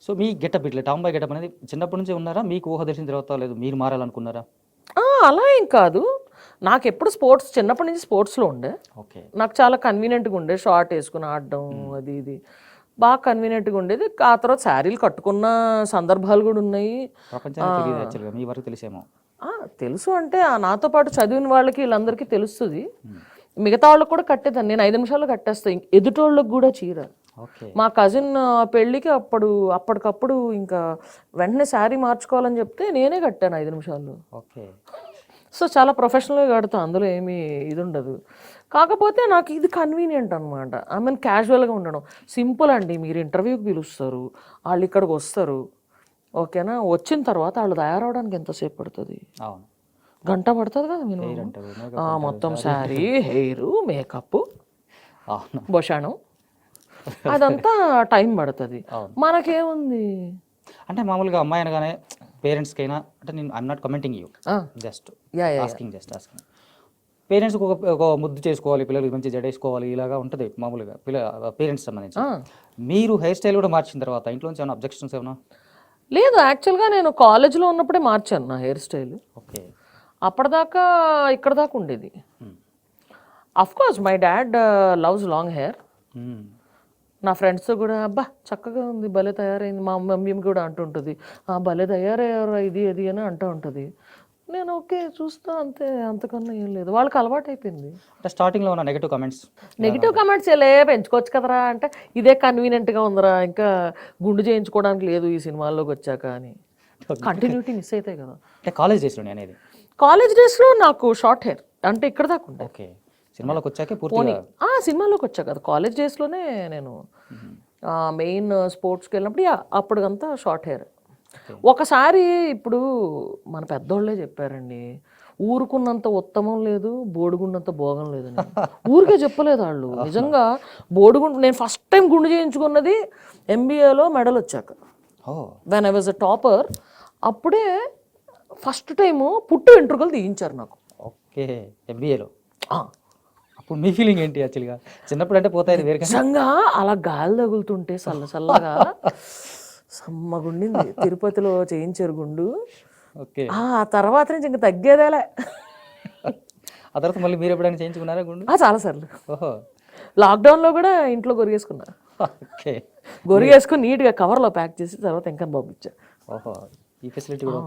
So మీ getup ఇట్లా Tom bye getup అనేది చిన్నప్పటి నుంచే ఉన్నారా? మీకు ఊహ తెలిసిన తర్వాత లేదు మీరు మారాలనుకున్నారా? అలా ఏం కాదు. నాకు ఎప్పుడు స్పోర్ట్స్ చిన్నప్పటి నుంచి స్పోర్ట్స్లో ఉండే. ఓకే. నాకు చాలా కన్వీనియంట్గా ఉండే, షార్ట్ వేసుకుని ఆడడం అది ఇది బాగా కన్వీనియంట్గా ఉండేది. ఆ తర్వాత శారీలు కట్టుకున్న సందర్భాలు కూడా ఉన్నాయి. ప్రపంచానికి తెలియదు యాక్చువల్గా, మీ వరకు తెలిసేమో. తెలుసు అంటే నాతో పాటు చదివిన వాళ్ళకి వీళ్ళందరికీ తెలుస్తుంది. మిగతా వాళ్ళకి కూడా కట్టేదాన్ని. నేను 5 నిమిషాల్లో కట్టేస్తాను. ఎదుటోళ్ళకి కూడా చీర. ఓకే. మా కజిన్ పెళ్ళికి అప్పటికప్పుడు ఇంకా వెంటనే శారీ మార్చుకోవాలని చెప్తే నేనే కట్టాను 5 నిమిషాల్లో. ఓకే. సో చాలా ప్రొఫెషనల్గా కడతాను, అందులో ఏమీ ఇది ఉండదు. కాకపోతే నాకు ఇది కన్వీనియంట్ అనమాట. ఐ మీన్ క్యాజువల్గా ఉండడం. సింపుల్ అండి. మీరు ఇంటర్వ్యూకి పిలుస్తారు, వాళ్ళు ఇక్కడికి వస్తారు, ఓకేనా? వచ్చిన తర్వాత వాళ్ళు తయారవడానికి ఎంతసేపు పడుతుంది? అవును. గంట పడుతుంది కదా మినిమం. మొత్తం శారీ, హెయిర్, మేకప్, భోషాణం, అదంతా టైం పడుతుంది. మనకేముంది అంటే మామూలుగా అమ్మాయి అనగానే పేరెంట్స్కైనా, అంటే నేను I'm not commenting you, just asking. పేరెంట్స్కి ఒక ముద్దు చేసుకోవాలి, పిల్లలకి మంచి జడేసుకోవాలి, ఇలాగా ఉంటుంది మామూలుగా పేరెంట్స్ సంబంధించి. మీరు హెయిర్ స్టైల్ కూడా మార్చిన తర్వాత ఇంట్లోంచి ఏమైనా అబ్జెక్షన్స్ ఏమైనా? లేదు, యాక్చువల్గా నేను కాలేజ్లో ఉన్నప్పుడే మార్చాను నా హెయిర్ స్టైల్. ఓకే. అప్పటిదాకా ఇక్కడ దాకా ఉండేది. Of course my dad loves long hair. నా ఫ్రెండ్స్తో కూడా అబ్బా చక్కగా ఉంది, భలే తయారైంది. మా మమ్మీ కూడా అంటుంటుంది భలే తయారయ్యారా ఇది అది అని అంటూ ఉంటుంది. నేను ఓకే చూస్తా, అంతే, అంతకన్నా ఏం లేదు. వాళ్ళకి అలవాటు అయిపోయింది. అంటే స్టార్టింగ్లో ఉన్న నెగిటివ్ కమెంట్స్ ఎలా పెంచుకోవచ్చు కదరా అంటే ఇదే కన్వీనియంట్గా ఉందిరా, ఇంకా గుండు చేయించుకోవడానికి లేదు ఈ సినిమాల్లోకి వచ్చాక అని కంటిన్యూటీ మిస్ అవుతాయి కదా. అంటే కాలేజ్ డేస్లో అనేది, కాలేజ్ డేస్లో నాకు షార్ట్ హెయిర్ అంటే ఇక్కడ దాకా ఉండే. ఓకే. సినిమాలోకి వచ్చాకే పూర్తిగా సినిమాలోకి వచ్చా కదా. కాలేజ్ డేస్లోనే నేను మెయిన్ స్పోర్ట్స్కి వెళ్ళినప్పుడు అప్పటికంతా షార్ట్ హెయిర్. ఒకసారి ఇప్పుడు మన పెద్దోళ్ళే చెప్పారండి, ఊరుకున్నంత ఉత్తమం లేదు, బోడుగుండంత భోగం లేదని. ఊరికే చెప్పలేదు వాళ్ళు, నిజంగా బోడుగుండు. నేను ఫస్ట్ టైం గుండు చేయించుకున్నది MBAలో మెడల్ వచ్చాక, when I was a topper. అప్పుడే ఫస్ట్ టైము పుట్టు వెంట్రుకలు తీయించారు నాకు. ఓకే. MBAలో అప్పుడు మీ ఫీలింగ్ ఏంటి యాక్చువల్గా? చిన్నప్పుడు అంటే పోతాయి వేరే, నిజంగా అలా గాలి తగులుతుంటే చల్లగా సమ్మగుండింది. తిరుపతిలో చేయించారు గుండు. ఓకే. ఆ తర్వాత నుంచి ఇంకా తగ్గేదేలే. ఆ తర్వాత మళ్ళీ మీరు ఎప్పుడైనా చేయించుకున్నారా గుండు? చాలాసార్లు. ఓహో. లాక్డౌన్లో కూడా ఇంట్లో గొరిగేసుకున్నా. ఓకే. గొరిగేసుకుని నీట్గా కవర్లో ప్యాక్ చేసి తర్వాత ఇంకా పంపించా. ఓహో. ఈ ఫెసిలిటీ కూడా